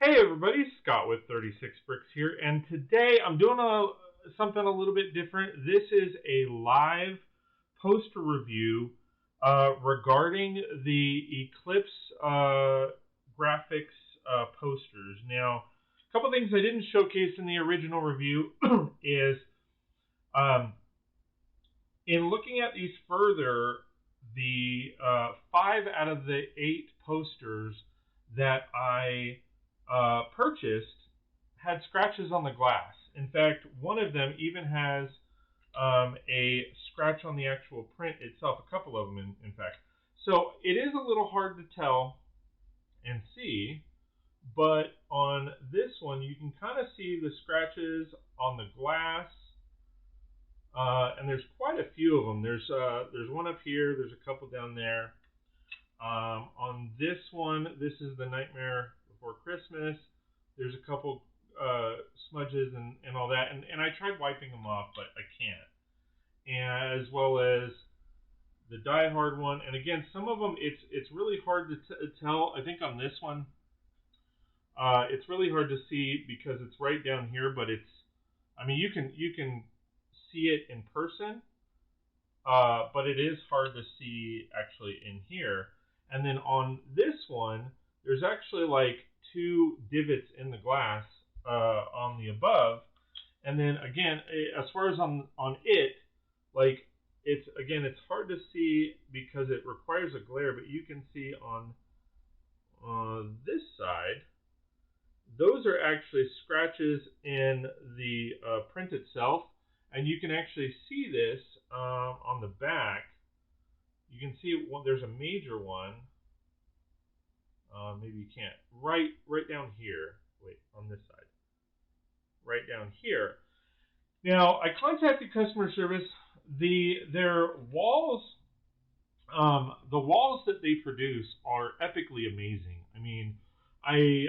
Hey everybody, Scott with 36 Brix here, and today I'm doing something a little bit different. This is a live poster review regarding the Eclipse graphics posters. Now, a couple things I didn't showcase in the original review is in looking at these further, the 5 out of the 8 posters that I purchased had scratches on the glass. In fact, one of them even has a scratch on the actual print itself, a couple of them in fact. So it is a little hard to tell and see, but on this one you can kind of see the scratches on the glass, and there's quite a few of them. There's one up here, there's a couple down there. On this one, this is the Nightmare Before Christmas. There's a couple smudges and all that, and I tried wiping them off, but I can't. And as well as the Die Hard one, and again, some of them it's really hard to tell. I think on this one, it's really hard to see because it's right down here, but I mean, you can see it in person, but it is hard to see actually in here. And then on this one, there's actually like 2 divots in the glass on the above. And then again, as far as on it, like it's hard to see because it requires a glare, but you can see on this side, those are actually scratches in the print itself. And you can actually see this on the back. You can see there's a major one. Maybe you can't. Right down here. Wait, on this side. Right down here. Now, I contacted customer service. Their walls, the walls that they produce are epically amazing. I mean, I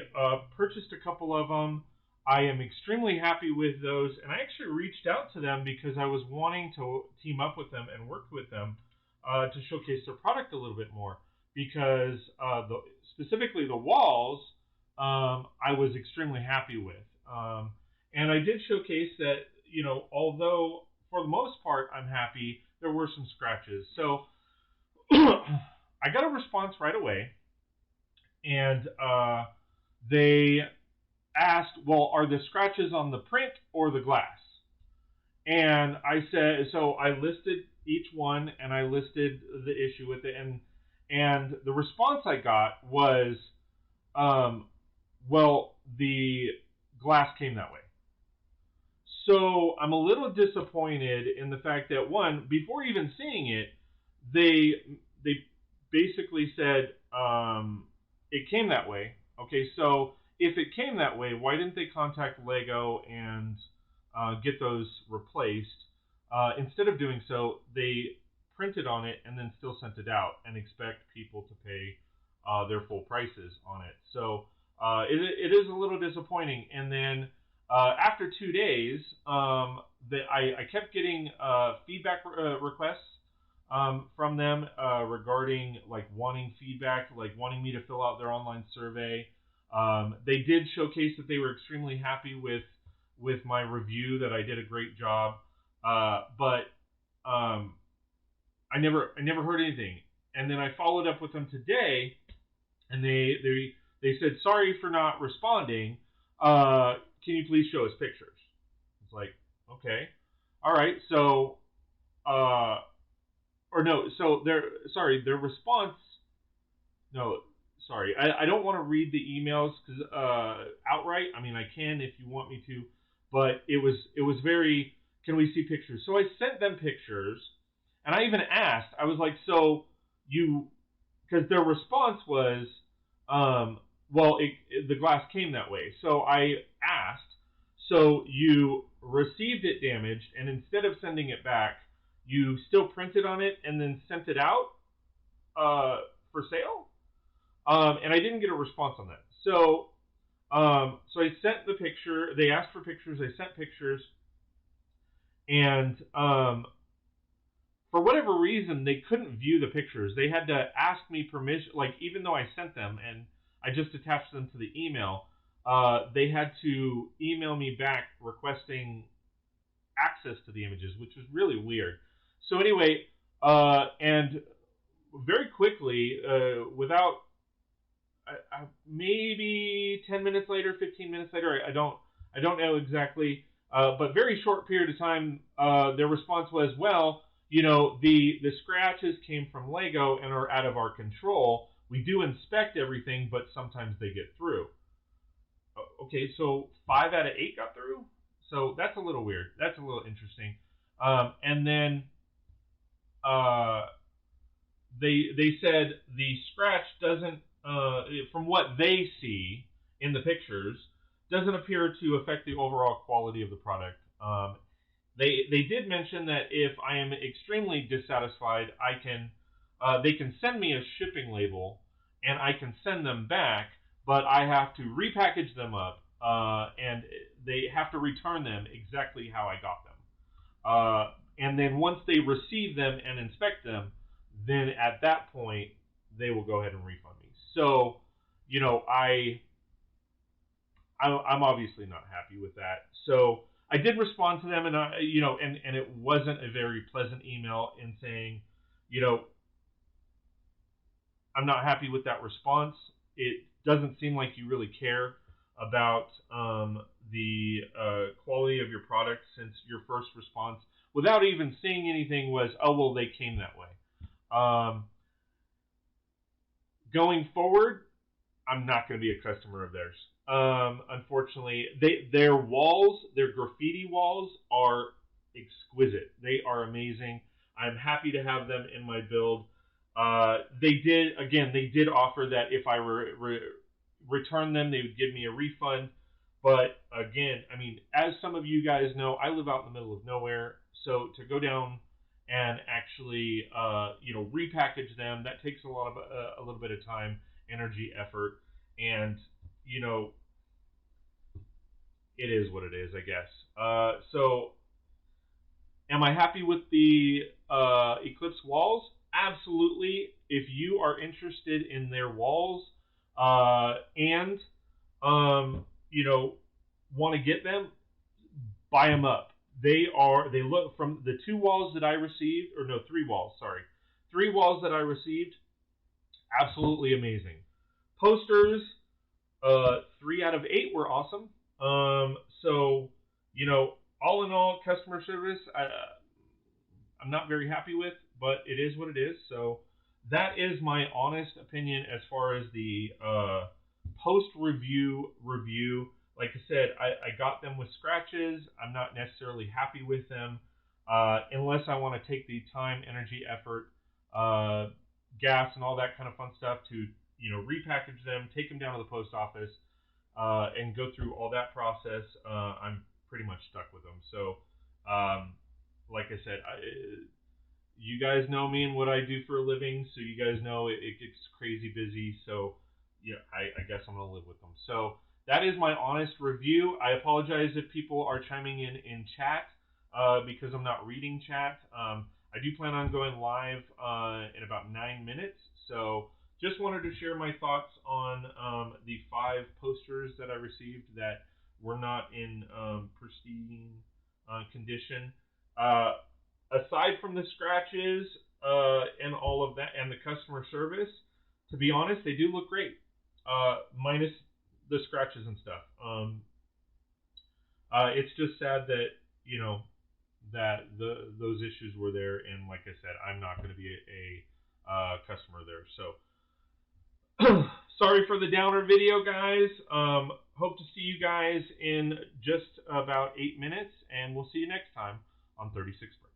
purchased a couple of them. I am extremely happy with those, and I actually reached out to them because I was wanting to team up with them and work with them to showcase their product a little bit more. Because specifically the walls, I was extremely happy with, and I did showcase that, you know, although for the most part I'm happy, there were some scratches. So I got a response right away, and they asked, well, are the scratches on the print or the glass? And I said, so I listed each one, and I listed the issue with it, and the response I got was, well, the glass came that way. So I'm a little disappointed in the fact that, one, before even seeing it, they basically said it came that way. Okay, so if it came that way, why didn't they contact Lego and get those replaced? Instead of doing so, they printed on it and then still sent it out and expect people to pay their full prices on it. So it is a little disappointing. And then after 2 days, I kept getting feedback requests from them regarding like wanting feedback, like wanting me to fill out their online survey. They did showcase that they were extremely happy with my review, that I did a great job, but I never heard anything. And then I followed up with them today, and they said, sorry for not responding. Can you please show us pictures? It's like, okay, all right. So, or no, so their response. No, sorry, I don't want to read the emails because outright. I mean, I can if you want me to, but it was very. Can we see pictures? So I sent them pictures, and I even asked. I was like, so because their response was, well, the glass came that way. So I asked, so you received it damaged, and instead of sending it back, you still printed on it and then sent it out for sale? And I didn't get a response on that. So I sent the picture. They asked for pictures. I sent pictures. And for whatever reason, they couldn't view the pictures. They had to ask me permission, like even though I sent them and I just attached them to the email, they had to email me back requesting access to the images, which was really weird. So anyway, and very quickly, without maybe 10 minutes later, 15 minutes later, I don't know exactly, but very short period of time, their response was, well, you know, the scratches came from Lego and are out of our control. We do inspect everything, but sometimes they get through. Okay, so 5 out of 8 got through? So that's a little weird. That's a little interesting. And then they said the scratch doesn't, from what they see in the pictures, doesn't appear to affect the overall quality of the product. They did mention that if I am extremely dissatisfied, they can send me a shipping label and I can send them back, but I have to repackage them up and they have to return them exactly how I got them. And then once they receive them and inspect them, then at that point they will go ahead and refund me. So, you know, I'm obviously not happy with that. So I did respond to them, and and it wasn't a very pleasant email in saying, you know, I'm not happy with that response. It doesn't seem like you really care about the quality of your product, since your first response, without even seeing anything, was, oh, well, they came that way. Going forward, I'm not going to be a customer of theirs. Unfortunately, their walls, their graffiti walls, are exquisite. They are amazing. I'm happy to have them in my build. They did offer that if I return them, they would give me a refund. But again, I mean, as some of you guys know, I live out in the middle of nowhere, so to go down and actually, repackage them, that takes a little bit of time, energy, effort, and you know, it is what it is, I guess. So, am I happy with the Eclipse walls? Absolutely. If you are interested in their walls and want to get them, buy them up. They look, from the 2 walls that I received, or no, 3 walls, sorry. 3 walls that I received, absolutely amazing. Posters, 3 out of 8 were awesome. So, all in all, customer service, I'm not very happy with, but it is what it is. So that is my honest opinion as far as the post-review review. Like I said, I got them with scratches. I'm not necessarily happy with them unless I want to take the time, energy, effort, gas, and all that kind of fun stuff to repackage them, take them down to the post office, and go through all that process. I'm pretty much stuck with them. So, like I said, you guys know me and what I do for a living, so you guys know it gets crazy busy. So, yeah, I guess I'm gonna live with them. So that is my honest review. I apologize if people are chiming in chat because I'm not reading chat. I do plan on going live in about 9 minutes. So just wanted to share my thoughts on the 5 posters that I received that were not in pristine condition. Aside from the scratches and all of that, and the customer service, to be honest, they do look great, minus the scratches and stuff. It's just sad that those issues were there, and like I said, I'm not going to be a customer there. So sorry for the downer video, guys. Hope to see you guys in just about 8 minutes, and we'll see you next time on 36 Brix.